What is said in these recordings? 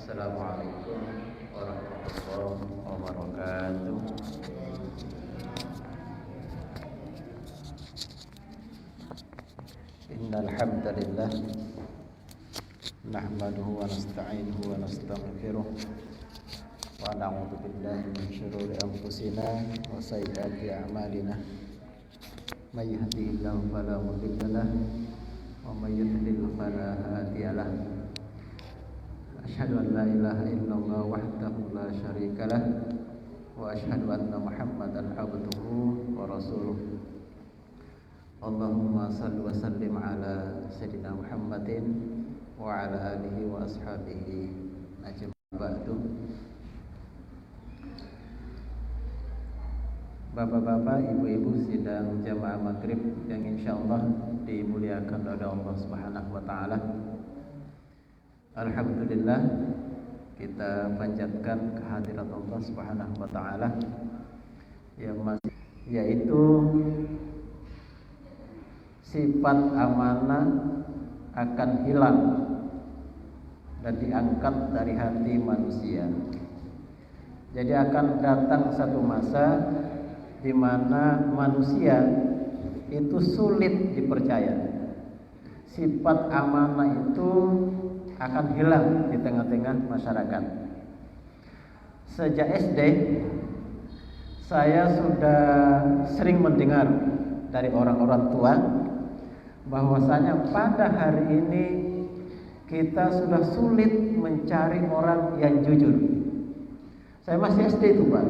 Assalamualaikum warahmatullahi wabarakatuh. Innal hamdalillah nahmaduhu wa nasta'inuhu wa nastaghfiruh wa na'udzu billahi min shururi anfusina wa sayyiati a'malina. May yahdihillahu fala mudilla lahu wa may yudlil fala hadiya lahu. Asyhadu an la ilaha illallah wahdahu la syarika lah wa asyhadu anna Muhammadan abduhu wa rasuluh. Allahumma shalli wa sallim ala sayyidina Muhammadin wa ala alihi wa ashabihi ajma'in. Ba'du. Bapak-bapak, ibu-ibu sidang jamaah maghrib yang insyaallah dimuliakan oleh Allah Subhanahu wa taala. Alhamdulillah, kita panjatkan kehadirat Allah Subhanahu wa taala yaitu sifat amanah akan hilang dan diangkat dari hati manusia. Jadi akan datang satu masa di mana manusia itu sulit dipercaya. Sifat amanah itu akan hilang di tengah-tengah masyarakat. Sejak SD saya sudah sering mendengar dari orang-orang tua bahwasanya pada hari ini kita sudah sulit mencari orang yang jujur. Saya masih SD itu, Pak.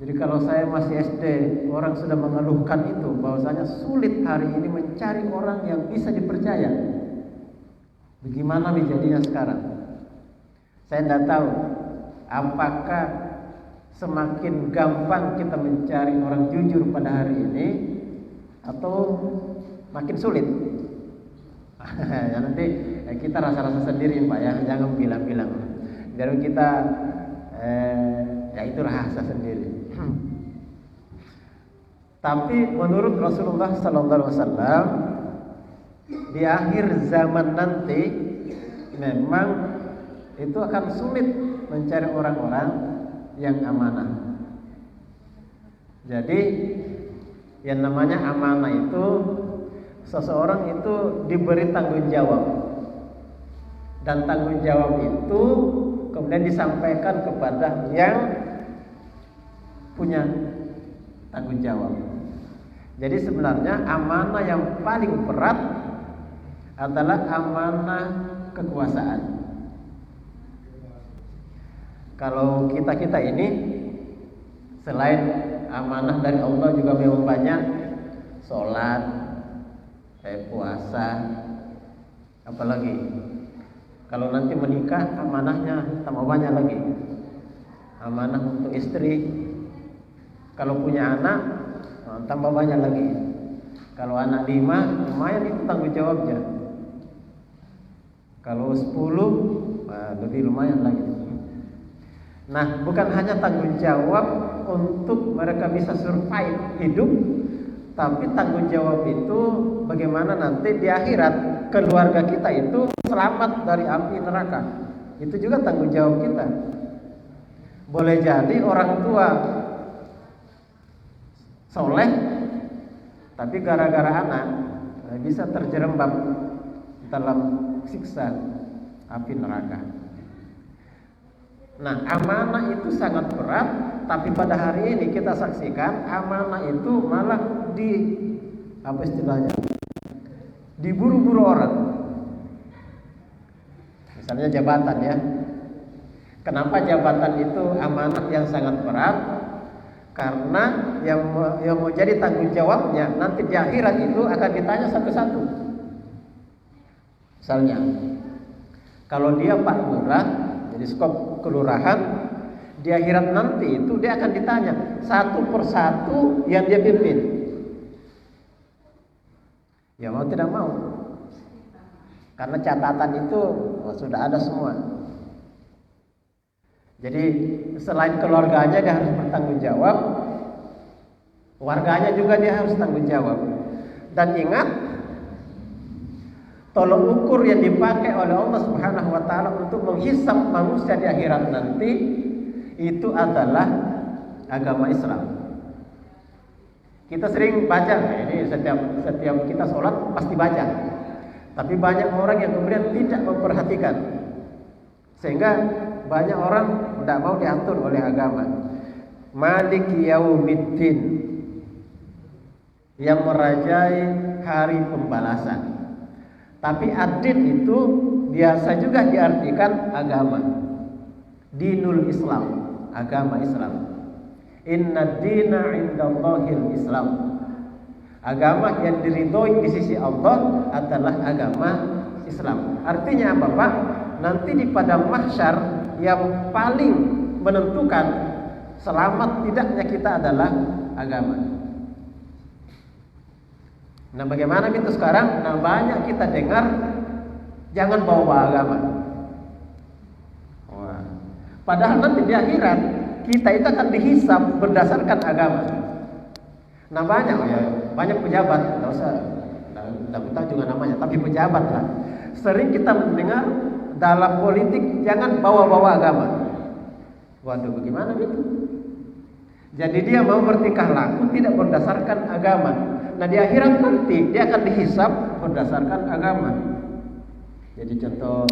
Jadi kalau saya masih SD, orang sudah mengeluhkan itu bahwasanya sulit hari ini mencari orang yang bisa dipercaya. Bagaimana jadinya sekarang? Saya tidak tahu apakah semakin gampang kita mencari orang jujur pada hari ini atau makin sulit. Ya, nanti kita rasa-rasa sendiri, Pak, ya, jangan bilang-bilang. Biar kita ya itu rahasia sendiri. Tapi menurut Rasulullah sallallahu alaihi wasallam, di akhir zaman nanti memang itu akan sulit mencari orang-orang yang amanah. Jadi yang namanya amanah itu seseorang itu diberi tanggung jawab, dan tanggung jawab itu kemudian disampaikan kepada yang punya tanggung jawab. Jadi sebenarnya amanah yang paling berat adalah amanah kekuasaan. Kalau kita ini selain amanah dari Allah juga memang banyak, sholat, puasa, apalagi kalau nanti menikah amanahnya tambah banyak lagi. Amanah untuk istri, kalau punya anak tambah banyak lagi. Kalau anak 5 lumayan itu tanggung jawabnya. Kalau 10 lebih lumayan lagi. Nah, bukan hanya tanggung jawab untuk mereka bisa survive hidup, tapi tanggung jawab itu bagaimana nanti di akhirat keluarga kita itu selamat dari api neraka. Itu juga tanggung jawab kita. Boleh jadi orang tua soleh, tapi gara-gara anak bisa terjerembab dalam siksa api neraka. Nah, amanah itu sangat berat, tapi pada hari ini kita saksikan amanah itu malah diburu-buru orang. Misalnya jabatan, ya. Kenapa jabatan itu amanah yang sangat berat? Karena yang mau jadi tanggung jawabnya nanti di akhirat itu akan ditanya satu-satu. Misalnya, kalau dia Pak Lurah, jadi skop kelurahan, di akhirat nanti itu dia akan ditanya satu persatu yang dia pimpin. Ya mau tidak mau, karena catatan itu sudah ada semua. Jadi selain keluarganya dia harus bertanggung jawab, warganya juga dia harus tanggung jawab. Dan ingat, tolong ukur yang dipakai oleh Allah Subhanahu wa taala untuk menghisap manusia di akhirat nanti itu adalah agama Islam. Kita sering baca, ini setiap kita sholat pasti baca. Tapi banyak orang yang kemudian tidak memperhatikan, sehingga banyak orang tidak mau diatur oleh agama. Malik Yaumiddin, yang merajai hari pembalasan. Tapi ad-din itu biasa juga diartikan agama. Dinul Islam, agama Islam. Inna dina indallahil Islam. Agama yang diridhoi di sisi Allah adalah agama Islam. Artinya apa, Pak? Nanti di padang mahsyar yang paling menentukan selamat tidaknya kita adalah agama. Nah, bagaimana gitu sekarang? Nah, banyak kita dengar jangan bawa agama. Wah. Padahal nanti di akhirat kita itu akan dihisab berdasarkan agama. Nah, banyak pejabat, tidak usah kita juga namanya, tapi pejabat lah. Sering kita mendengar dalam politik jangan bawa-bawa agama. Waduh, bagaimana gitu? Jadi dia mau bertingkah laku tidak berdasarkan agama. Nah, di akhirat nanti dia akan dihisab berdasarkan agama. Jadi contoh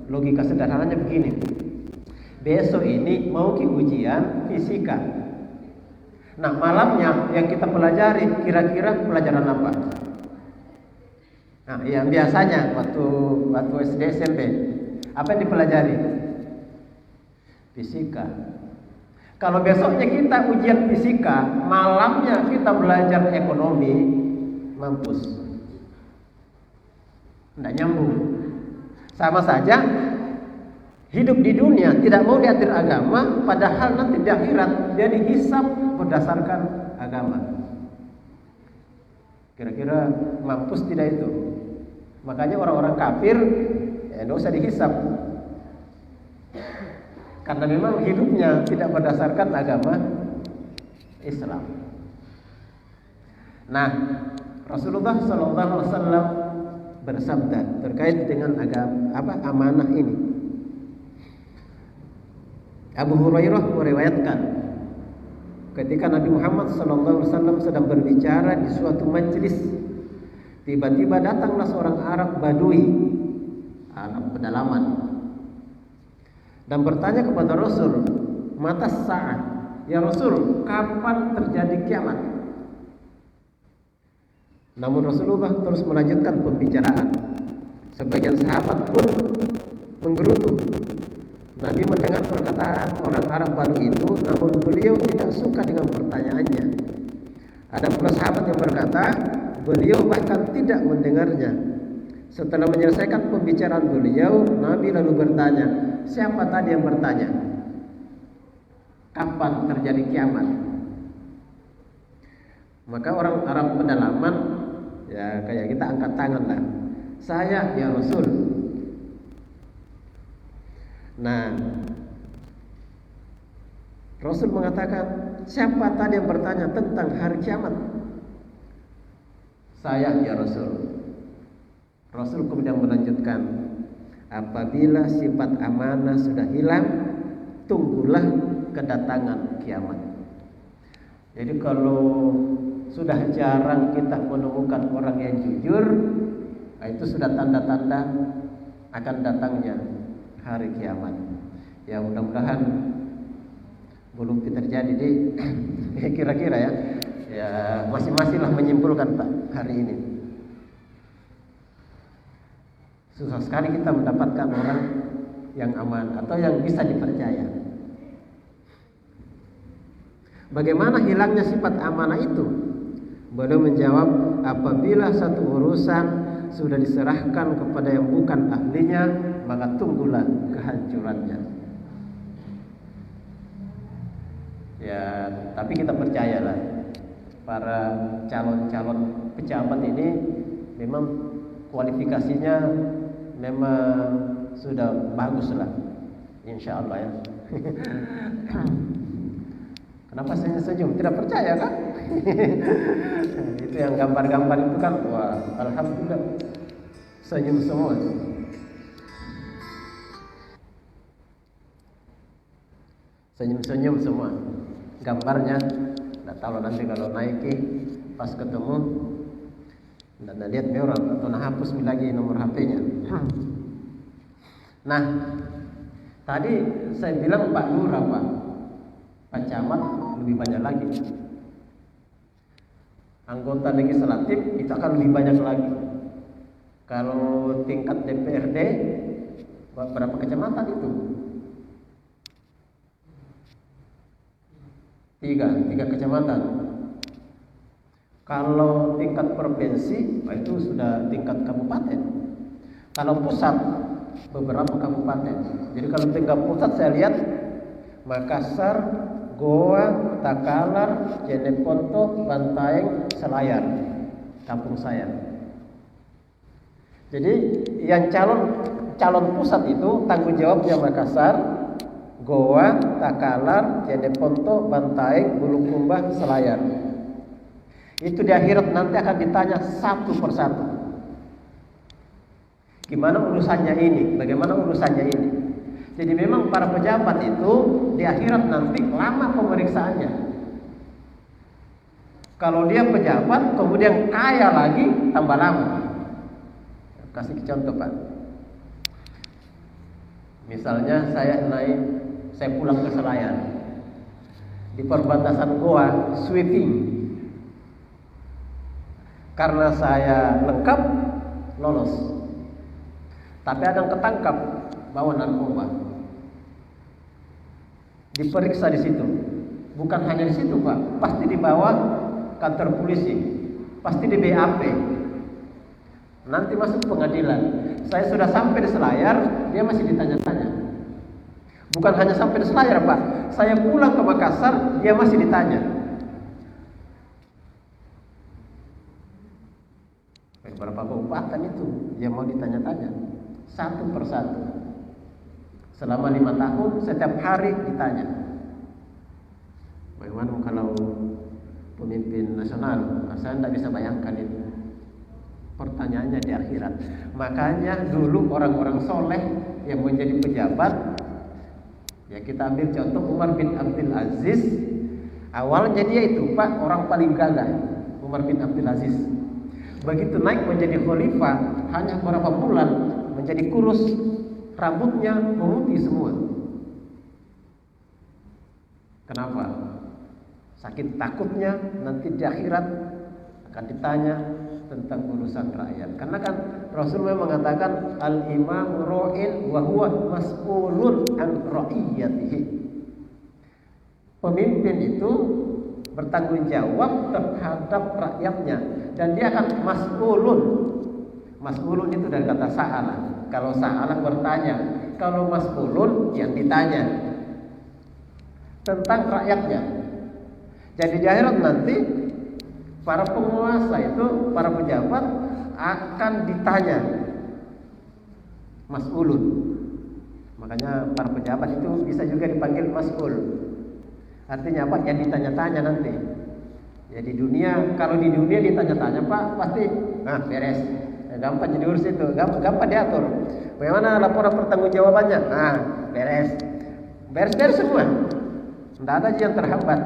logika sederhananya begini. Besok ini mau ujian fisika. Nah, malamnya yang kita pelajari kira-kira pelajaran apa? Nah, yang biasanya waktu SD SMP apa yang dipelajari? Fisika. Kalau besoknya kita ujian fisika, malamnya kita belajar ekonomi, mampus. Tidak nyambung. Sama saja hidup di dunia tidak mau diatur agama, padahal nanti di akhirat dia dihisab berdasarkan agama. Kira-kira mampus tidak itu? Makanya orang-orang kafir tidak usah dihisab. Karena memang hidupnya tidak berdasarkan agama Islam. Nah, Rasulullah SAW bersabda terkait dengan amanah ini. Abu Hurairah meriwayatkan ketika Nabi Muhammad SAW sedang berbicara di suatu majelis, tiba-tiba datanglah seorang Arab Badui, Arab pedalaman, dan bertanya kepada Rasul, "Mata sa'ah?" Ya Rasul, kapan terjadi kiamat? Namun Rasulullah terus melanjutkan pembicaraan. Sebagian sahabat pun menggerutu. Nabi mendengar perkataan orang Arab Badui itu, namun beliau tidak suka dengan pertanyaannya. Ada pula sahabat yang berkata, beliau bahkan tidak mendengarnya. Setelah menyelesaikan pembicaraan beliau, Nabi lalu bertanya, siapa tadi yang bertanya? Kapan terjadi kiamat? Maka orang Arab pedalaman, ya kayak kita angkat tangan lah. Saya ya Rasul. Nah, Rasul mengatakan, siapa tadi yang bertanya tentang hari kiamat? Saya ya Rasul. Rasul kemudian melanjutkan, apabila sifat amanah sudah hilang, tunggulah kedatangan kiamat. Jadi kalau sudah jarang kita menemukan orang yang jujur, itu sudah tanda-tanda akan datangnya hari kiamat. Ya mudah-mudahan belum terjadi deh. Kira-kira ya masing-masing lah menyimpulkan Pak hari ini. Susah sekali kita mendapatkan orang yang aman atau yang bisa dipercaya. Bagaimana hilangnya sifat amanah itu? Beliau menjawab, apabila satu urusan sudah diserahkan kepada yang bukan ahlinya, maka tunggulah kehancurannya. Ya, tapi kita percayalah para calon-calon pejabat ini memang kualifikasinya memang sudah bagus lah, insya Allah ya. Kenapa senyum? Tidak percaya kan? Itu yang gambar-gambar itu kan, wah, alhamdulillah Senyum semua. Senyum-senyum semua. Gambarnya, nggak tahu nanti kalau naiki pas ketemu, nggak lihat orang atau hapus lagi nomor HP-nya. Nah, tadi saya bilang Pak Lurah, Pak Camat lebih banyak lagi. Anggota legislatif itu akan lebih banyak lagi. Kalau tingkat DPRD, berapa kecamatan itu? Tiga kecamatan. Kalau tingkat provinsi, itu sudah tingkat kabupaten. Kalau pusat, beberapa kabupaten. Jadi kalau tingkat pusat saya lihat Makassar, Goa, Takalar, Jeneponto, Bantaeng, Selayar, kampung saya. Jadi yang calon pusat itu tanggung jawabnya Makassar, Goa, Takalar, Jeneponto, Bantaeng, Bulukumba, Selayar. Itu di akhirat nanti akan ditanya satu persatu. Gimana urusannya ini? Bagaimana urusannya ini? Jadi memang para pejabat itu di akhirat nanti lama pemeriksaannya. Kalau dia pejabat kemudian kaya lagi tambah lama. Kasih contoh Pak. Misalnya saya pulang ke Selayar. Di perbatasan Goa sweeping. Karena saya lengkap lolos. Tapi ada yang ketangkap bawa narkoba. Diperiksa di situ. Bukan hanya di situ, Pak. Pasti dibawa kantor polisi. Pasti di BAP. Nanti masuk pengadilan. Saya sudah sampai di Selayar, dia masih ditanya-tanya. Bukan hanya sampai di Selayar, Pak. Saya pulang ke Makassar, dia masih ditanya. Berapa kabupaten itu dia mau ditanya-tanya satu persatu. Selama 5 tahun setiap hari ditanya. Bagaimana kalau pemimpin nasional? Saya tidak bisa bayangkan itu. Pertanyaannya di akhirat. Makanya dulu orang-orang soleh yang menjadi pejabat, ya kita ambil contoh Umar bin Abdul Aziz. Awalnya dia itu Pak orang paling gagah, Umar bin Abdul Aziz. Begitu naik menjadi khalifah, hanya beberapa bulan menjadi kurus, rambutnya memutih semua. Kenapa? Saking takutnya nanti di akhirat akan ditanya tentang urusan rakyat. Karena kan Rasulullah mengatakan al-imam ra'in wa huwa mas'ulun an ra'iyatihi. Pemimpin itu bertanggung jawab terhadap rakyatnya dan dia akan mas'ulun. Mas'ulun itu dari kata sa'alah. Kalau sa'alah bertanya, kalau mas'ulun yang ditanya tentang rakyatnya. Jadi di akhirat nanti para penguasa itu, para pejabat akan ditanya mas'ulun. Makanya para pejabat itu bisa juga dipanggil mas'ul. Artinya apa? Yang ditanya-tanya nanti. Ya di dunia, kalau di dunia ditanya-tanya Pak, pasti beres. Gampang jadi urus itu, gampang diatur. Bagaimana laporan pertanggungjawabannya? Beres. Beres semua. Tidak ada yang terhambat.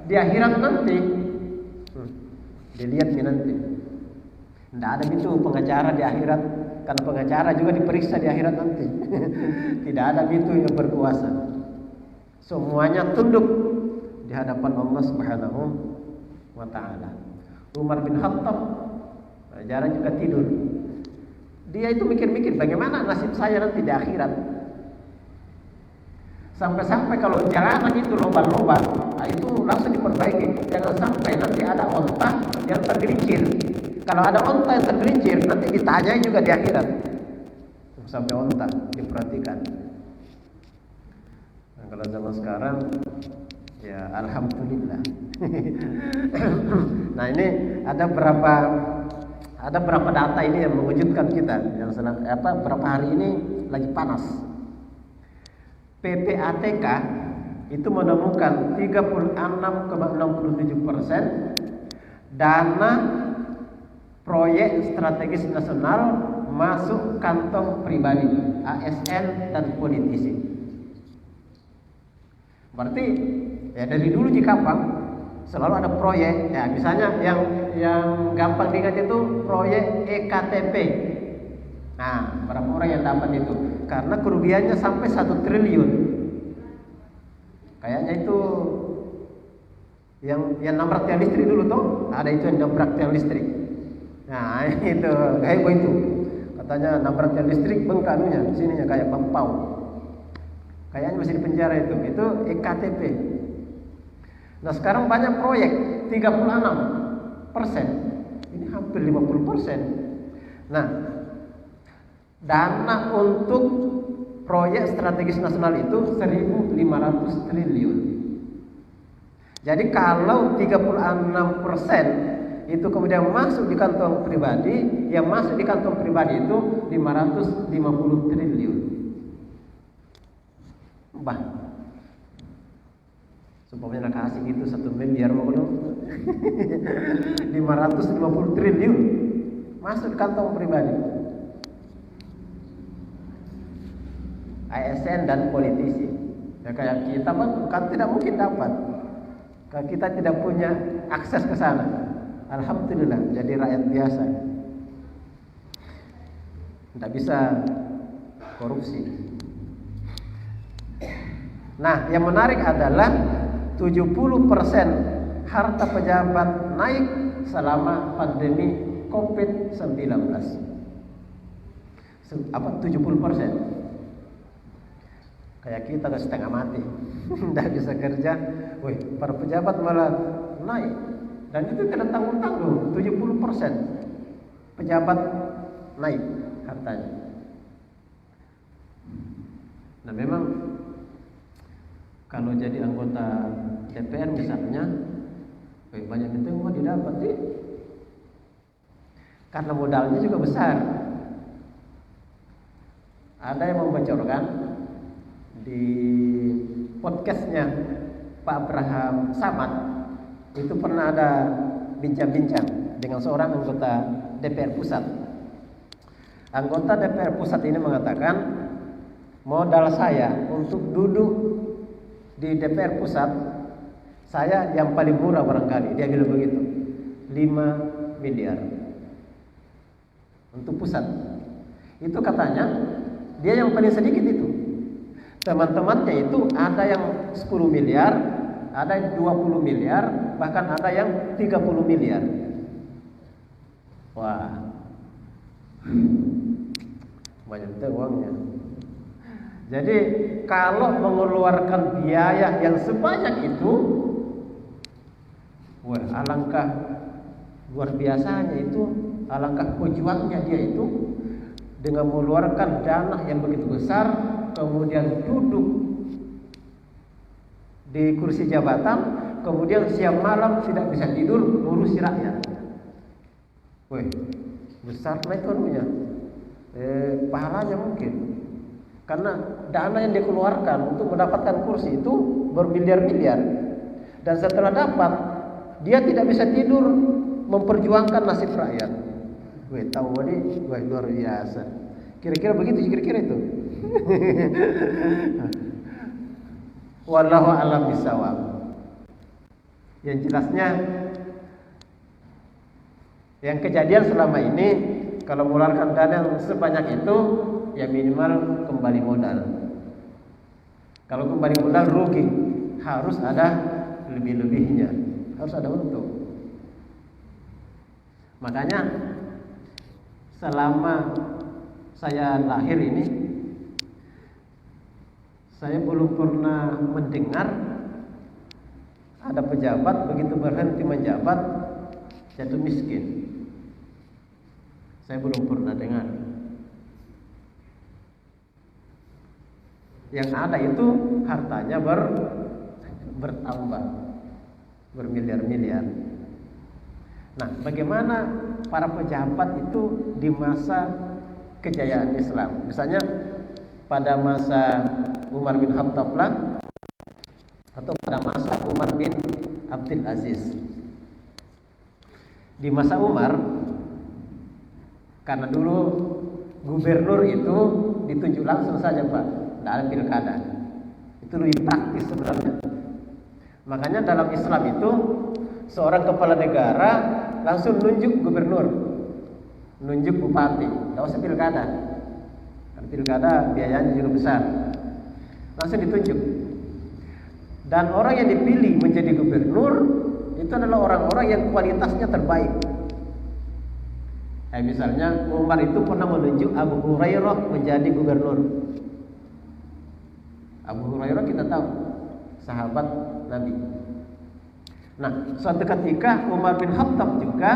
Di akhirat nanti dilihat nih nanti. Tidak ada itu pengacara di akhirat. Karena pengacara juga diperiksa di akhirat nanti. Tidak ada itu yang berkuasa. Semuanya tunduk di hadapan Allah Subhanahu wa ta'ala. Umar bin Khattab jarang juga tidur. Dia itu mikir-mikir bagaimana nasib saya nanti di akhirat. Sampai-sampai kalau jalanan itu lubang-lubang, itu langsung diperbaiki. Jangan sampai nanti ada onta yang tergelincir. Kalau ada onta yang tergelincir, nanti ditanya juga di akhirat. Sampai onta diperhatikan. Nah, kalau zaman sekarang, ya alhamdulillah. Nah ini ada berapa data ini yang mengejutkan kita. Yang berapa hari ini lagi panas. PPATK itu menemukan 36,67% dana proyek strategis nasional masuk kantong pribadi ASN dan politisi. Berarti ya dari dulu di Kapang selalu ada proyek, ya misalnya yang gampang diingat itu proyek EKTP. Nah, berapa orang yang dapat itu? Karena kerugiannya sampai 1 triliun. Kayaknya itu yang nabrak tiang listrik dulu tuh, ada itu yang nabrak tiang listrik. Nah, itu kayak begitu. Katanya nabrak tiang listrik bengkanunya, sininya kayak bampau. Kayaknya masih di penjara itu EKTP. Nah sekarang banyak proyek 36%, ini hampir 50%. Nah dana untuk proyek strategis nasional itu 1.500 triliun. Jadi kalau 36% itu kemudian masuk di kantong pribadi, yang masuk di kantong pribadi itu 550 triliun. Bah, supaya nak kasih itu 1 miliar mau belum 550 triliun masuk kantong pribadi ASN dan politisi. Ya kayak kita kan tidak mungkin dapat, kalau kita tidak punya akses ke sana. Alhamdulillah jadi rakyat biasa, tidak bisa korupsi. Nah, yang menarik adalah 70% harta pejabat naik selama pandemi COVID-19. Apa 70%? Kayak kita udah setengah mati, tidak bisa kerja. Wih, para pejabat malah naik, dan itu tidak tanggung-tanggung. 70% pejabat naik hartanya. Nah, memang kalau jadi anggota DPR misalnya, banyak itu mau didapat sih, karena modalnya juga besar. Ada yang membocorkan di podcastnya Pak Abraham Samad, itu pernah ada bincang-bincang dengan seorang anggota DPR Pusat. Anggota DPR Pusat ini mengatakan, modal saya untuk duduk di DPR Pusat, saya yang paling murah barangkali, dia bilang begitu, 5 miliar untuk pusat. Itu katanya dia yang paling sedikit itu. Teman-temannya itu ada yang 10 miliar, ada yang 20 miliar, bahkan ada yang 30 miliar. Wah, banyak itu uangnya. Jadi kalau mengeluarkan biaya yang sebanyak itu, wah, alangkah luar biasanya itu, alangkah pejuangnya dia itu dengan mengeluarkan dana yang begitu besar, kemudian duduk di kursi jabatan, kemudian siang malam tidak bisa tidur ngurusi rakyat. Wah, besar lah ekonominya, pahalanya mungkin. Karena dana yang dikeluarkan untuk mendapatkan kursi itu bermiliar-miliar, dan setelah dapat dia tidak bisa tidur memperjuangkan nasib rakyat. Wih, tahu ini, wah luar biasa. Kira-kira begitu, kira-kira itu. Wallahu a'lam bishawab. Yang jelasnya, yang kejadian selama ini, kalau mengeluarkan dana yang sebanyak itu, ya minimal kembali modal. Kalau kembali modal rugi, harus ada lebih-lebihnya, harus ada untung. Makanya selama saya lahir ini, saya belum pernah mendengar ada pejabat begitu berhenti menjabat jatuh miskin. Saya belum pernah dengar. Yang ada itu hartanya bertambah, bermiliar-miliar. Nah, bagaimana para pejabat itu di masa kejayaan Islam? Misalnya pada masa Umar bin Khattab lah, atau pada masa Umar bin Abdul Aziz. Di masa Umar, karena dulu Gubernur itu ditunjuk langsung saja Pak, tidak ada pilkada. Itu lebih praktis sebenarnya. Makanya dalam Islam itu seorang kepala negara langsung nunjuk gubernur, nunjuk bupati, tidak usah pilkada. Karena pilkada biayanya juga besar. Langsung ditunjuk. Dan orang yang dipilih menjadi gubernur itu adalah orang-orang yang kualitasnya terbaik. Misalnya Umar itu pernah menunjuk Abu Hurairah menjadi gubernur. Abu Hurairah kita tahu sahabat Nabi. Nah, suatu ketika Umar bin Khattab juga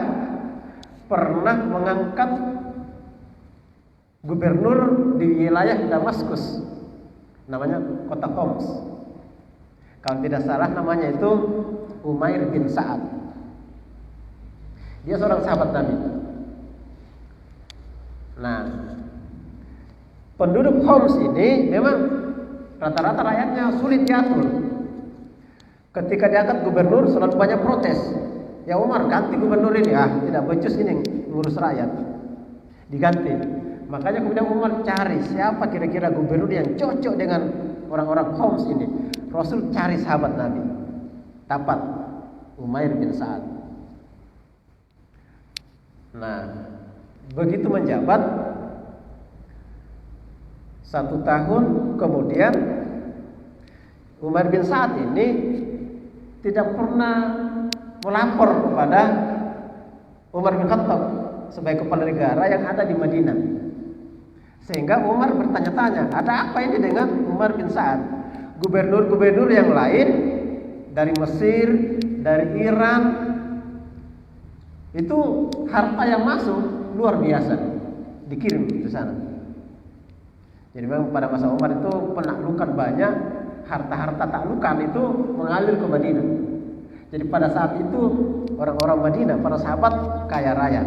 pernah mengangkat gubernur di wilayah Damaskus, namanya kota Homs. Kalau tidak salah namanya itu Umair bin Sa'ad. Dia seorang sahabat Nabi. Nah, penduduk Homs ini memang rata-rata rakyatnya sulit diatur. Ketika diangkat gubernur selalu banyak protes. Ya Umar ganti gubernur ini, tidak becus ini ngurus rakyat. Diganti. Makanya kemudian Umar cari siapa kira-kira gubernur yang cocok dengan orang-orang Homs ini. Rasul cari sahabat Nabi. Dapat Umair bin Sa'ad. Nah, begitu menjabat 1 tahun kemudian Umar bin Sa'ad ini tidak pernah melapor kepada Umar bin Khattab sebagai kepala negara yang ada di Madinah. Sehingga Umar bertanya-tanya, ada apa ini dengan Umar bin Sa'ad? Gubernur-gubernur yang lain dari Mesir, dari Iran, itu harta yang masuk luar biasa, dikirim ke sana. Jadi memang pada masa Umar itu penaklukan banyak, harta-harta taklukan itu mengalir ke Madinah. Jadi pada saat itu orang-orang Madinah, para sahabat kaya raya.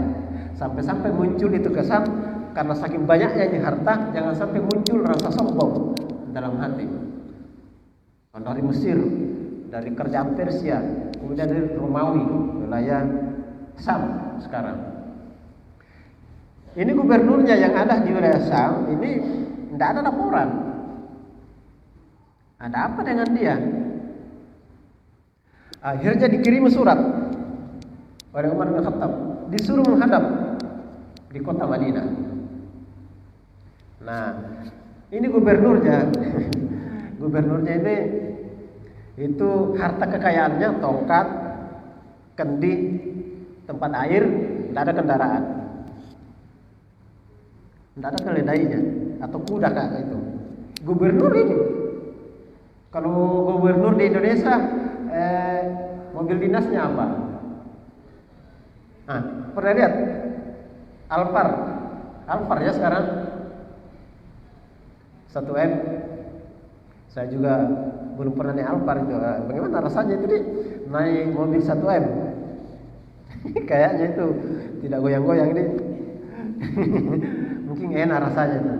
Sampai-sampai muncul itu kesan, karena saking banyaknya ini harta, jangan sampai muncul rasa sombong dalam hati. Dari Mesir, dari kerajaan Persia, kemudian dari Romawi, wilayah Sam sekarang. Ini gubernurnya yang ada di wilayah Sam, ini tidak ada laporan. Ada apa dengan dia? Akhirnya dikirim surat oleh Umar bin Khattab, disuruh menghadap di kota Madinah. Nah, ini gubernurnya. Gubernurnya ini itu harta kekayaannya tongkat, kendi, tempat air, tidak ada kendaraan, tidak ada keledainya atau kuda kayak itu. Gubernur ini, kalau gubernur di Indonesia, mobil dinasnya apa? Pernah lihat Alphard ya sekarang 1M. Saya juga belum pernah naik Alphard itu. Bagaimana rasanya itu naik mobil 1M? Kayaknya itu tidak goyang-goyang ini. Mungkin enak rasanya itu.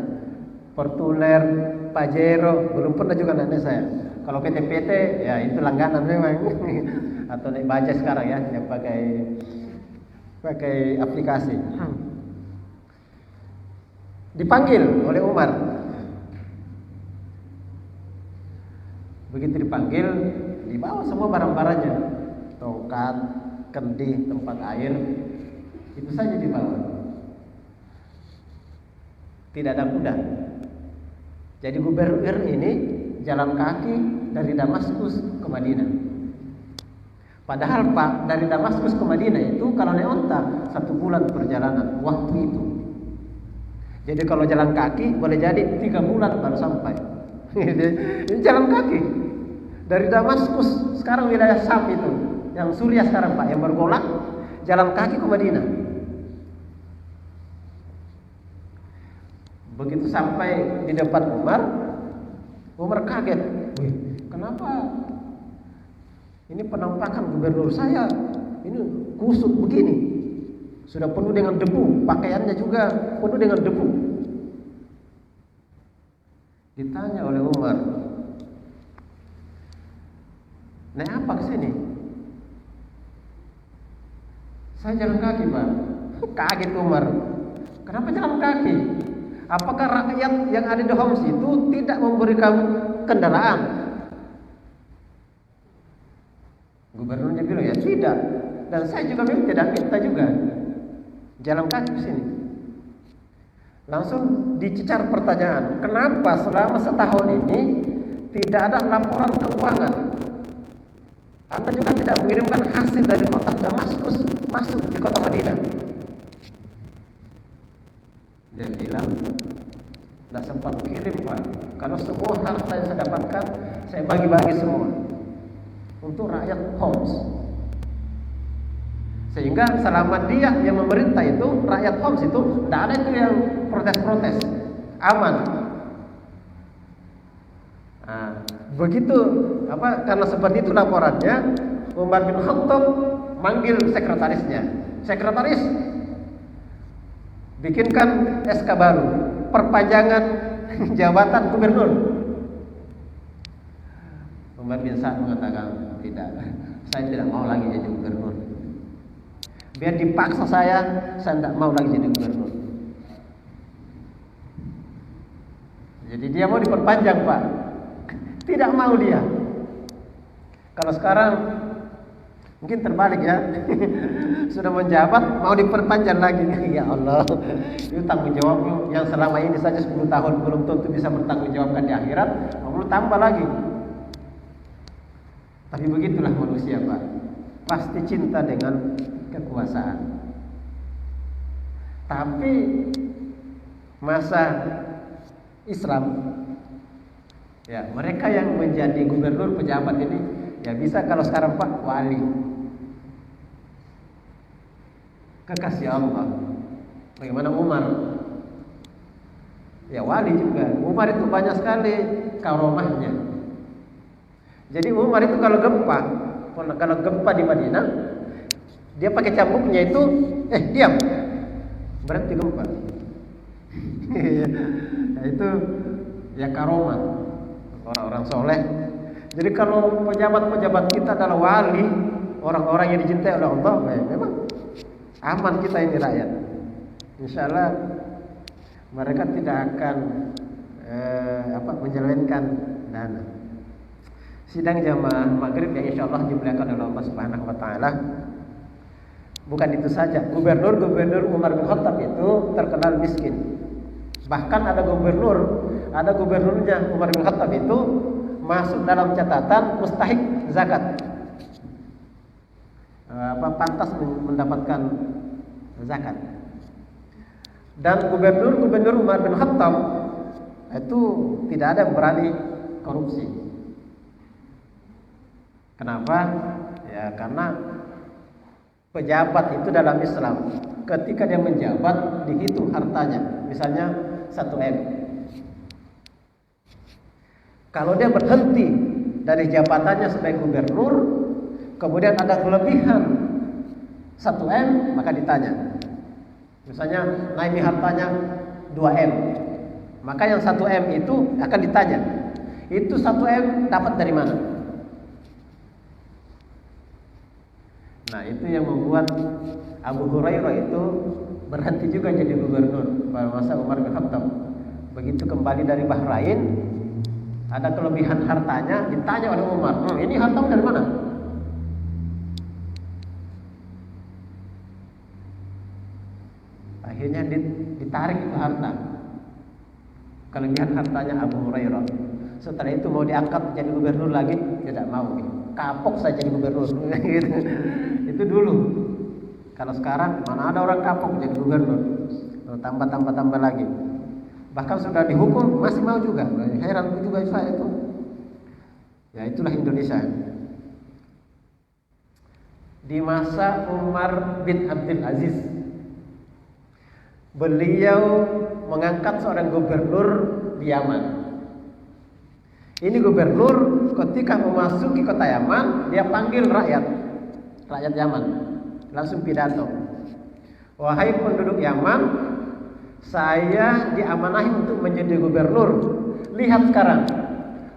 Fortuner, Pajero, belum pernah juga naik saya. Kalau PT-PT ya itu langganan memang. Atau naik Bajaj sekarang ya, yang pakai aplikasi. Dipanggil oleh Umar. Begitu dipanggil, dibawa semua barang-barangnya, tongkat, kendi, tempat air, itu saja dibawa. Tidak ada kuda. Jadi gubernur ini jalan kaki dari Damaskus ke Madinah. Padahal Pak, dari Damaskus ke Madinah itu kalau naik onta 1 bulan perjalanan waktu itu. Jadi kalau jalan kaki boleh jadi 3 bulan baru sampai. Ini jalan kaki dari Damaskus, sekarang wilayah Sam itu, yang Suriah sekarang Pak, yang bergolak, jalan kaki ke Madinah. Begitu sampai di depan Umar kaget. Wih, kenapa ini penampakan gubernur saya ini kusut begini, sudah penuh dengan debu, pakaiannya juga penuh dengan debu. Ditanya oleh Umar, naik apa ke sini? Saya jalan kaki Pak. Kaget Umar. Kenapa jalan kaki? Apakah rakyat yang ada di Homs itu tidak memberikan kendaraan? Gubernurnya bilang ya tidak. Dan saya juga memang tidak minta juga. Jalan kaki ke sini. Langsung dicecar pertanyaan, kenapa selama setahun ini tidak ada laporan keuangan? Anda juga tidak mengirimkan hasil dari kota Damaskus masuk di kota Madinah. Dia bilang, tidak sempat kirim Pak. Kalau semua harta yang saya dapatkan, saya bagi-bagi semua untuk rakyat Homs. Sehingga selama dia yang memerintah itu, rakyat Homs itu tidak ada itu yang protes-protes, aman. Nah, begitu karena seperti itu laporannya, Umar bin Khattab manggil sekretarisnya. Sekretaris, bikinkan SK baru, perpanjangan jabatan gubernur. Umar bin Sa'ad mengatakan, tidak, saya tidak mau lagi jadi gubernur. Biar dipaksa saya tidak mau lagi jadi gubernur. Jadi dia mau diperpanjang Pak, tidak mau dia. Kalau sekarang mungkin terbalik ya, sudah menjabat mau diperpanjang lagi. Ya Allah, itu tanggung jawab yang selama ini saja 10 tahun belum tentu bisa bertanggung jawabkan di akhirat, mau tambah lagi. Tapi begitulah manusia Pak, pasti cinta dengan kekuasaan. Tapi masa Islam, ya mereka yang menjadi gubernur pejabat ini, ya bisa kalau sekarang Pak wali, kekasih Allah. Bagaimana Umar? Ya wali juga. Umar itu banyak sekali karomahnya. Jadi Umar itu kalau gempa di Madinah, dia pakai cambuknya itu, diam, berhenti gempa. Nah, itu ya karomah orang-orang soleh. Jadi kalau pejabat-pejabat kita adalah wali, orang-orang yang dicintai oleh Allah, memang aman kita ini rakyat. Insya Allah mereka tidak akan menyelewengkan dana. Sidang jamaah maghrib yang insya Allah dimuliakan oleh Allah Subhanahu Wa Taala. Bukan itu saja, gubernur Umar bin Khattab itu terkenal miskin. Bahkan ada gubernurnya Umar bin Khattab itu masuk dalam catatan mustahik zakat. Pantas mendapatkan zakat. Dan gubernur Umar bin Khattab itu tidak ada yang berani korupsi. Kenapa? Ya karena pejabat itu dalam Islam ketika dia menjabat dihitung hartanya, misalnya 1 M. Kalau dia berhenti dari jabatannya sebagai gubernur, kemudian ada kelebihan 1 M, maka ditanya. Misalnya naik hartanya 2 M, maka yang 1 M itu akan ditanya, itu 1 M dapat dari mana? Nah itu yang membuat Abu Hurairah itu berhenti juga jadi gubernur pada masa Umar bin Khattab. Begitu kembali dari Bahrain, ada kelebihan hartanya, ditanya oleh Umar, ini hartamu dari mana? Akhirnya ditarik itu harta, kelebihan hartanya Abu Hurairah. Setelah itu mau diangkat jadi gubernur lagi, tidak mau. Kapok saya jadi gubernur. Itu dulu. Kalau sekarang mana ada orang kapok jadi gubernur, tambah lagi. Bahkan sudah dihukum masih mau juga. Heran juga saya itu. Ya itulah Indonesia. Di masa Umar bin Abdul Aziz, beliau mengangkat seorang gubernur di Yaman. Ini gubernur ketika memasuki kota Yaman, dia panggil rakyat Yaman, langsung pidato. Wahai penduduk Yaman, saya diamanahi untuk menjadi gubernur. Lihat sekarang,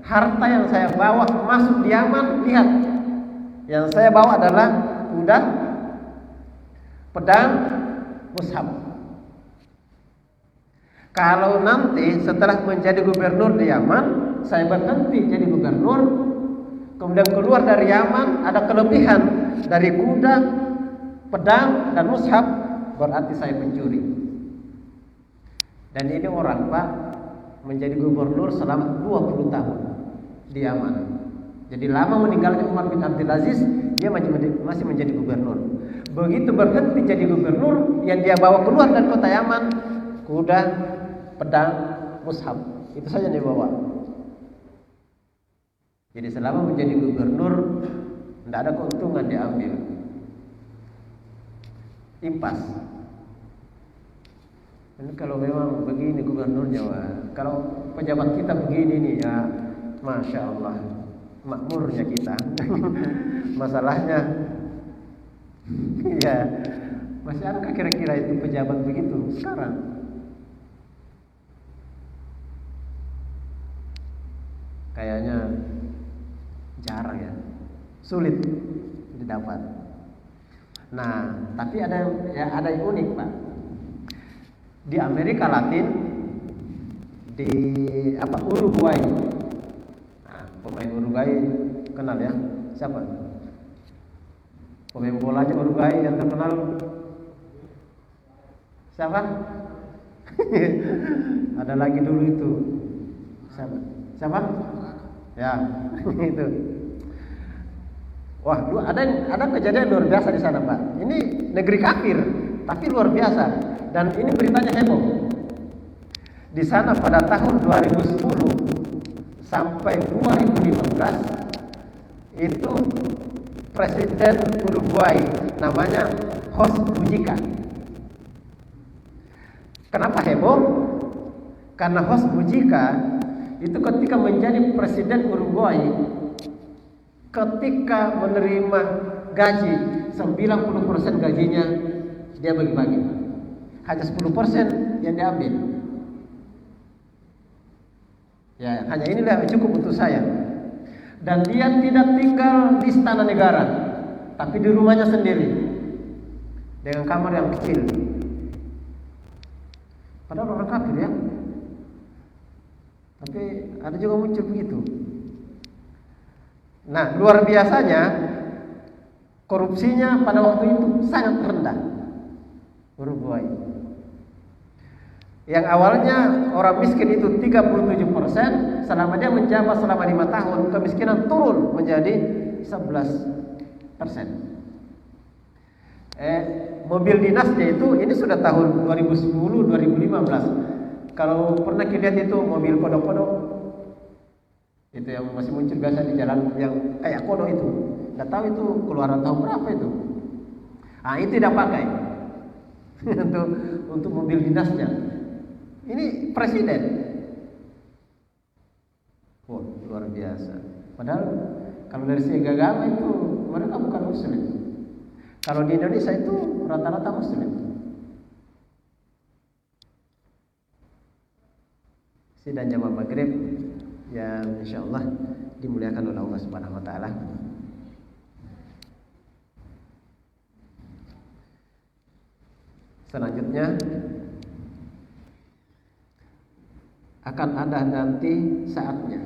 harta yang saya bawa masuk di Yaman, lihat. Yang saya bawa adalah kuda, pedang, mushaf. Kalau nanti setelah menjadi gubernur di Yaman, saya berhenti jadi gubernur, kemudian keluar dari Yaman, ada kelebihan dari kuda, pedang, dan mushaf, berarti saya pencuri. Dan ini orang Pak menjadi gubernur selama 20 tahun di Yaman. Jadi lama meninggalnya Umar bin Abdul Aziz, dia masih menjadi gubernur. Begitu berhenti jadi gubernur, yang dia bawa keluar dari kota Yaman, kuda, pedang, mushaf, itu saja yang dibawa. Jadi selama menjadi gubernur, tidak ada keuntungan diambil, impas. Ini kalau memang begini gubernurnya, kalau pejabat kita begini nih ya, masya Allah, makmurnya kita. Masalahnya, ya masih adakah kira-kira itu pejabat begitu sekarang? Kayaknya jarang ya, sulit didapat. Nah, tapi ada yang unik Pak. Di Amerika Latin, di Uruguay. Nah, pemain Uruguay kenal ya? Siapa? Pemain bolanya Uruguay yang terkenal siapa? Ada lagi dulu itu. Siapa? Ya, itu. Wah, ada kejadian luar biasa di sana, Pak. Ini negeri kafir, tapi luar biasa. Dan ini beritanya heboh. Di sana pada tahun 2010 sampai 2015 itu Presiden Uruguay namanya Jorge Mujica. Kenapa heboh? Karena Jorge Mujica itu ketika menjadi Presiden Uruguay, ketika menerima gaji 90% gajinya dia bagi-bagi, hanya 10% yang diambil. Ya, hanya inilah yang cukup untuk saya. Dan dia tidak tinggal di istana negara, tapi di rumahnya sendiri dengan kamar yang kecil. Padahal orang kafir ya, tapi ada juga muncul begitu. Nah, luar biasanya korupsinya pada waktu itu sangat rendah Uruguay. Yang awalnya orang miskin itu 37%, selama dia menjabat selama 5 tahun, kemiskinan turun menjadi 11%. Mobil dinasnya itu ini sudah tahun 2010-2015. Kalau pernah kita lihat itu mobil kodok-kodok, itu yang masih muncul biasa di jalan yang kayak kodok itu, nggak tahu itu keluaran tahun berapa itu. Ah, itu tidak pakai untuk mobil dinasnya. Ini presiden. Oh, luar biasa. Padahal kalau dari segi agama itu mereka bukan muslim. Kalau di Indonesia itu rata-rata muslim. Sidang jamaah maghrib yang insyaallah dimuliakan oleh Allah Subhanahu wa taala. Selanjutnya akan ada nanti saatnya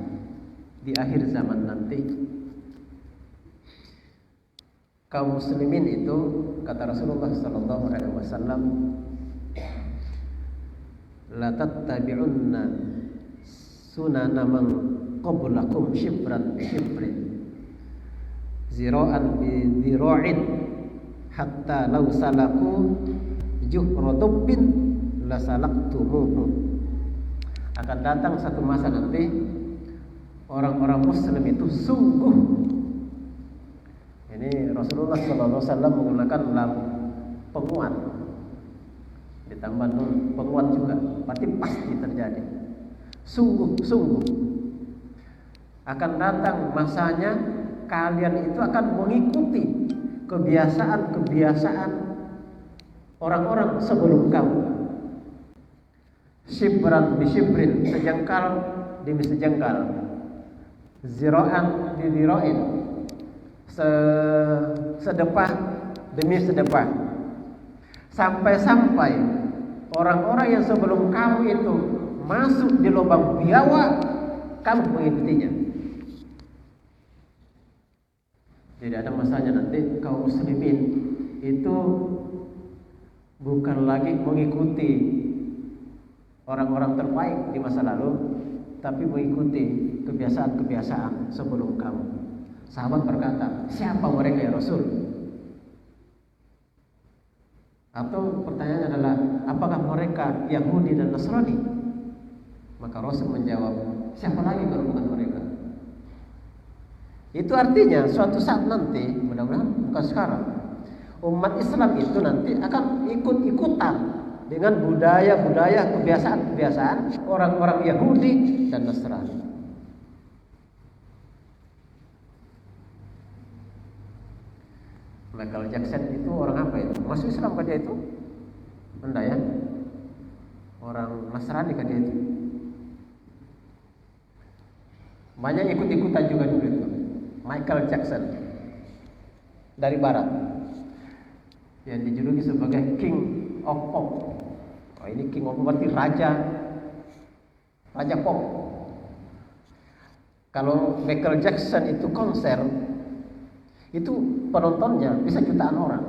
di akhir zaman nanti kaum muslimin itu, kata Rasulullah sallallahu alaihi wasallam, la tattabi'unna sunana man qablakum shibran bi shibrin zira'an bi zira'in hatta law salaku juhra dubbin la salaktumuhu. Akan datang satu masa nanti orang-orang muslim itu sungguh, ini Rasulullah SAW menggunakan lam penguat ditambah nun penguat juga, berarti pasti terjadi. Sungguh akan datang masanya kalian itu akan mengikuti kebiasaan orang-orang sebelum kamu. Shibran bi shibrin, sejengkal demi sejengkal, zira'an bi zira'in, sedepah demi sedepah, sampai-sampai orang-orang yang sebelum kamu itu masuk di lubang biawak, kamu mengikutinya. Jadi ada masanya nanti kaum muslimin itu bukan lagi mengikuti orang-orang terbaik di masa lalu, tapi mengikuti kebiasaan-kebiasaan sebelum kamu. Sahabat berkata, siapa mereka ya Rasul? Atau pertanyaannya adalah, apakah mereka Yahudi dan Nasrani? Maka Rasul menjawab, siapa lagi kalau bukan mereka? Itu artinya suatu saat nanti, mudah-mudahan bukan sekarang, umat Islam itu nanti akan ikut-ikutan dengan budaya-budaya, kebiasaan-kebiasaan orang-orang Yahudi dan Nasrani. Michael Jackson itu orang apa itu? Masuk Islam kan dia itu? Enggak ya? Orang Nasrani kan dia itu? Banyak ikut-ikutan juga dulu itu. Michael Jackson dari Barat yang dijuluki sebagai King of Pop. Oh, ini King of Pop berarti Raja Pop. Kalau Michael Jackson itu konser, itu penontonnya bisa jutaan orang.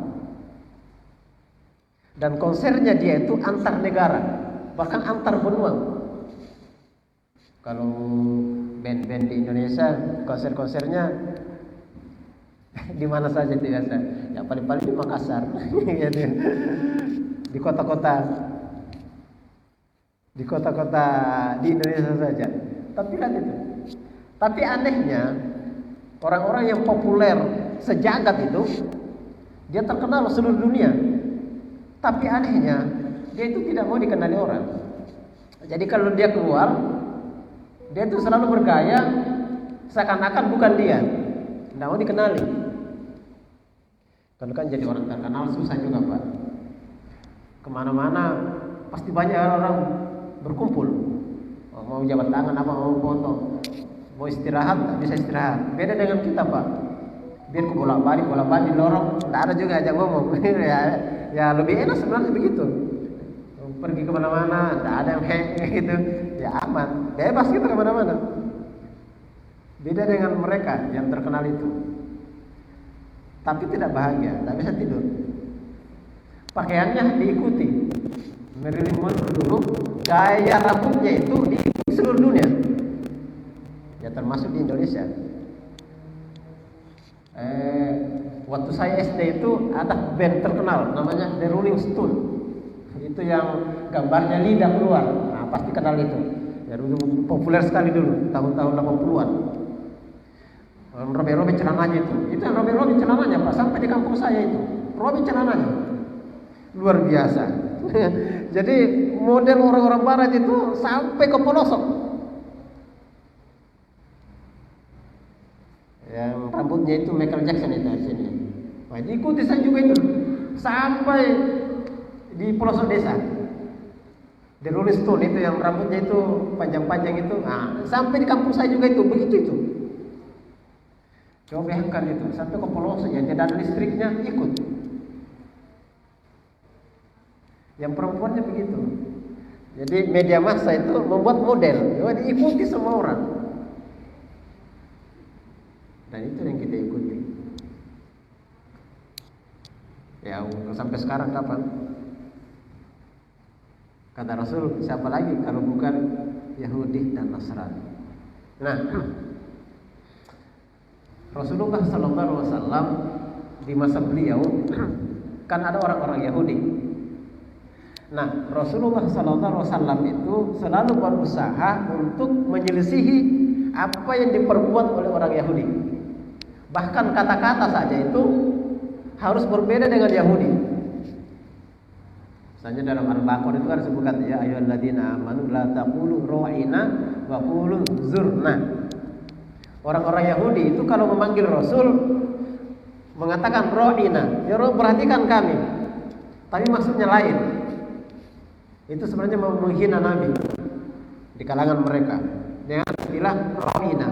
Dan konsernya dia itu antar negara, bahkan antar benua. Kalau band-band di Indonesia konser-konsernya di mana saja biasa. Ya paling-paling di Makassar, di kota-kota di Indonesia saja. Tapi lihat itu. Tapi anehnya orang-orang yang populer sejagat itu dia terkenal seluruh dunia. Tapi anehnya dia itu tidak mau dikenali orang. Jadi kalau dia keluar, dia itu selalu bergaya seakan-akan bukan dia, tidak mau dikenali. Kan jadi orang terkenal susah juga Pak. Kemana-mana pasti banyak orang berkumpul. Mau jabat tangan apa, mau foto, mau istirahat tak bisa istirahat. Beda dengan kita Pak. Biar ku bolak-balik lorong, tidak ada juga ajak ngomong. ya lebih enak sebenarnya begitu. Pergi kemana-mana, tidak ada yang gitu, ya aman, bebas kita kemana-mana. Beda dengan mereka yang terkenal itu. Tapi tidak bahagia, tidak bisa tidur. Pakaiannya diikuti. Marilyn Monroe dulu gaya rambutnya itu diikuti seluruh dunia, ya termasuk di Indonesia. Waktu saya SD itu ada band terkenal namanya The Rolling Stone. Itu yang gambarnya lidah keluar. Nah, pasti kenal itu. Ya dulu populer sekali dulu tahun-tahun 80-an. Robek-robek celananya itu. Itu yang robek-robek celananya Pak, sampai di kampung saya itu. Robek celananya. Luar biasa. Jadi model orang-orang barat itu sampai ke pelosok. Yang rambutnya itu Michael Jackson itu di sini. Nah, diikuti saya juga itu sampai di pelosok desa. The Rolling Stone itu yang rambutnya itu panjang-panjang itu. Nah, sampai di kampung saya juga itu begitu itu. Coba bayangkan itu sampai ke pelosok ya, tidak ada listriknya ikut. Yang perempuannya begitu. Jadi media massa itu membuat model, ya, diikuti semua orang. Dan itu yang kita ikuti. Ya sampai sekarang kapan? Kata Rasul, siapa lagi kalau bukan Yahudi dan Nasrani? Nah, Rasulullah SAW di masa beliau kan ada orang-orang Yahudi. Nah, Rasulullah SAW itu selalu berusaha untuk menyelisihi apa yang diperbuat oleh orang Yahudi. Bahkan kata-kata saja itu harus berbeda dengan Yahudi. Misalnya dalam Al-Baqarah itu kan disebutkan ya ayyuhalladzina amanu la taqulu ra'ina wa qulu zurna. Orang-orang Yahudi itu kalau memanggil Rasul mengatakan ra'ina, ya Rasul perhatikan kami. Tapi maksudnya lain. Itu sebenarnya menghina Nabi di kalangan mereka dengan istilah ra'ina.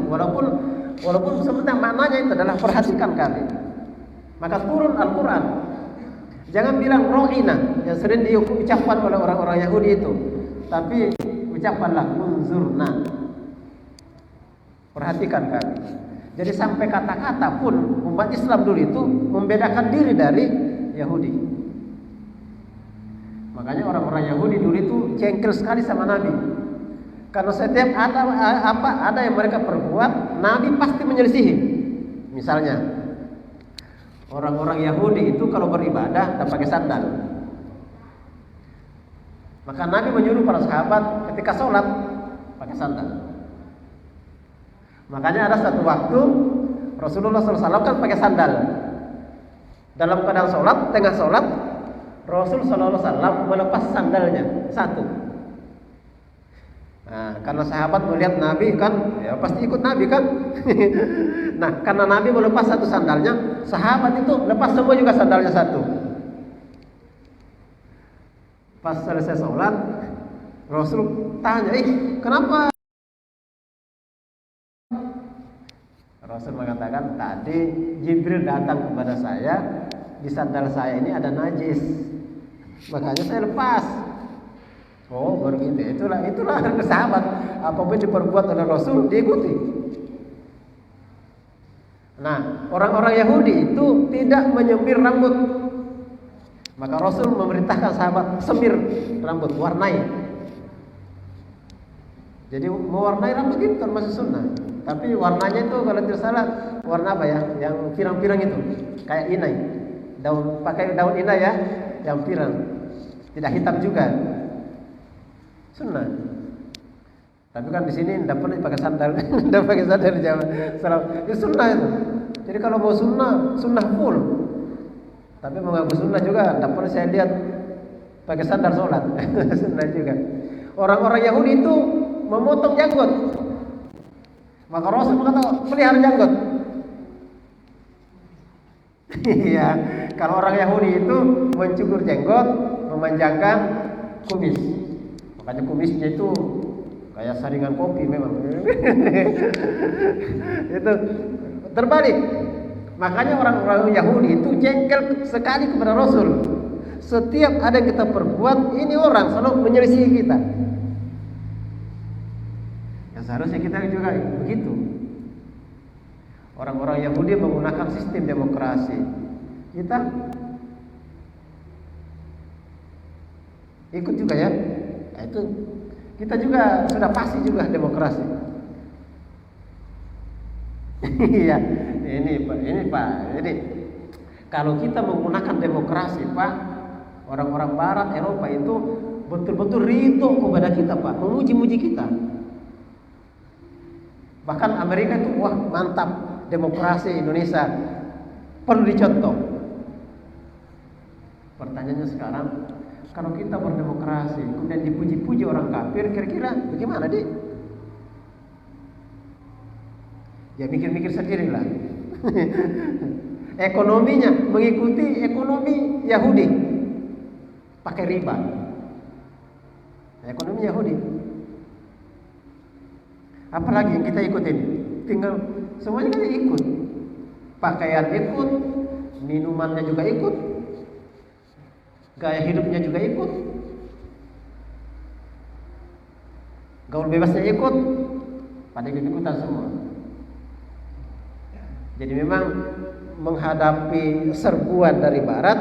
Walaupun sebenarnya maknanya itu adalah perhatikan kami. Maka turun Al-Quran Jangan bilang ro'ina yang sering diucapkan oleh orang-orang Yahudi itu, tapi ucapkanlah unzurna. Perhatikan kami. Jadi sampai kata-kata pun umat Islam dulu itu membedakan diri dari Yahudi. Makanya orang-orang Yahudi dulu itu jengkel sekali sama Nabi. Karena setiap ada yang mereka perbuat, Nabi pasti menyelisihi. Misalnya, orang-orang Yahudi itu kalau beribadah tak pakai sandal. Maka Nabi menyuruh para sahabat ketika sholat pakai sandal. Makanya ada satu waktu Rasulullah SAW kan pakai sandal. Dalam keadaan sholat, tengah sholat, Rasul SAW melepas sandalnya satu. Nah, karena sahabat melihat Nabi kan, ya pasti ikut Nabi kan. Nah, karena Nabi melepas satu sandalnya, sahabat itu lepas semua juga sandalnya satu. Pas selesai sholat, Rasul tanya, kenapa? Rasul mengatakan, tadi Jibril datang kepada saya, di sandal saya ini ada najis, makanya saya lepas. Oh, begitu. Itulah sahabat. Apapun diperbuat oleh Rasul diikuti. Nah, orang-orang Yahudi itu tidak menyemir rambut. Maka Rasul memerintahkan sahabat semir rambut, warnai. Jadi mewarnai rambut itu termasuk sunnah. Tapi warnanya itu kalau tidak salah warna apa ya? Yang pirang-pirang itu, kayak inai. Pakai daun inai ya, yang pirang. Tidak hitam juga. Sunnah. Tapi kan di sini tidak pernah pakai sandal, tidak pakai sandal di Jawa. Itu sunnah itu. Jadi kalau mau sunnah full. Tapi mengaku sunnah juga, tidak pernah saya lihat pakai sandal sholat. Sunnah juga. Orang-orang Yahudi itu memotong janggut. Maka Rasul mengatakan pelihara janggut. Iya, kalau orang Yahudi itu mencukur jenggot, memanjangkan kumis. Makanya kumisnya itu kayak saringan kopi memang. Itu terbalik. Makanya orang-orang Yahudi itu jengkel sekali kepada Rasul. Setiap ada yang kita perbuat, ini orang selalu menyelisihi kita. Yang seharusnya kita juga begitu. Orang-orang Yahudi menggunakan sistem demokrasi. Kita ikut juga ya. Nah, itu kita juga sudah pasti juga demokrasi. Iya, ini Pak. Jadi kalau kita menggunakan demokrasi, Pak, orang-orang Barat Eropa itu betul-betul ridho kepada kita, Pak, memuji-muji kita. Bahkan Amerika itu wah mantap demokrasi Indonesia perlu dicontoh. Pertanyaannya sekarang, kalau kita berdemokrasi kemudian dipuji-puji orang kafir, kira-kira bagaimana deh? Ya mikir-mikir sendirilah. Ekonominya mengikuti ekonomi Yahudi, pakai riba. Ekonomi Yahudi. Apalagi yang kita ikutin? Tinggal semuanya kita ikut. Pakaian ikut, minumannya juga ikut, gaya hidupnya juga ikut, gaul bebasnya ikut, pada ikut-ikutan semua. Jadi memang menghadapi serbuan dari Barat,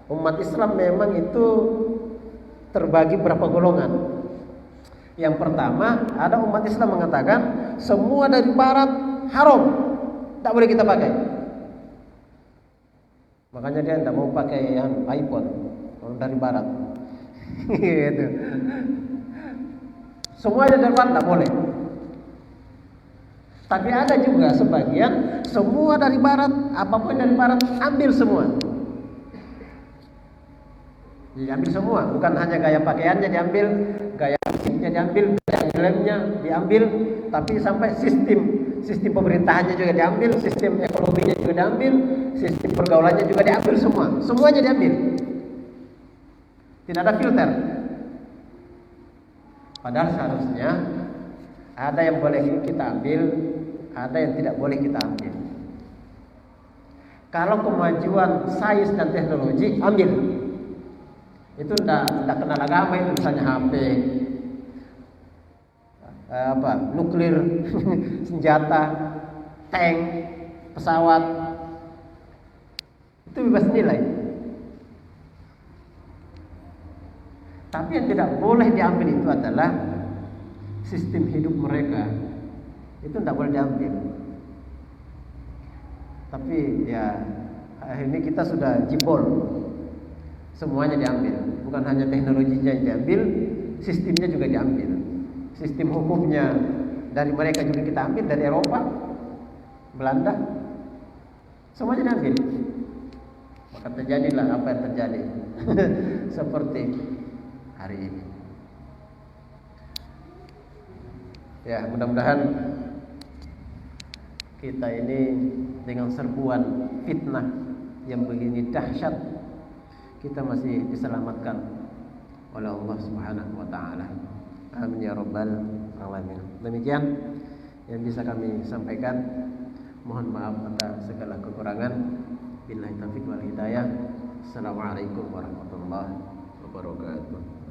umat Islam memang itu terbagi berapa golongan. Yang pertama, ada umat Islam mengatakan semua dari Barat haram, tak boleh kita pakai. Makanya dia tidak mau pakai yang iPhone dari Barat. Gitu. Semuanya dari Barat tak boleh. Tapi ada juga sebagian semua dari Barat, apapun dari Barat ambil semua. Diambil semua, bukan hanya gaya pakaiannya diambil, gaya musiknya diambil, gaya filmnya diambil, tapi sampai sistem pemerintahannya juga diambil, sistem ekonominya juga diambil, sistem pergaulannya juga diambil semua. Semuanya diambil. Tidak ada filter. Padahal seharusnya ada yang boleh kita ambil, ada yang tidak boleh kita ambil. Kalau kemajuan sains dan teknologi, ambil. Itu enggak kenal agama itu, misalnya HP, nuklir, senjata, tank, pesawat, itu bebas nilai. Tapi yang tidak boleh diambil itu adalah sistem hidup mereka. Itu tidak boleh diambil. Tapi ya ini kita sudah jebol. Semuanya diambil. Bukan hanya teknologinya yang diambil, sistemnya juga diambil. Sistem hukumnya dari mereka juga kita ambil, dari Eropa, Belanda, semuanya diambil. Maka terjadilah apa yang terjadi seperti hari ini. Ya, mudah-mudahan kita ini dengan serbuan fitnah yang begini dahsyat, kita masih diselamatkan oleh Allah Subhanahu wa taala. Amin ya rabbal alamin. Demikian yang bisa kami sampaikan. Mohon maaf atas segala kekurangan. Billahi taufiq wal hidayah. Assalamualaikum warahmatullahi wabarakatuh.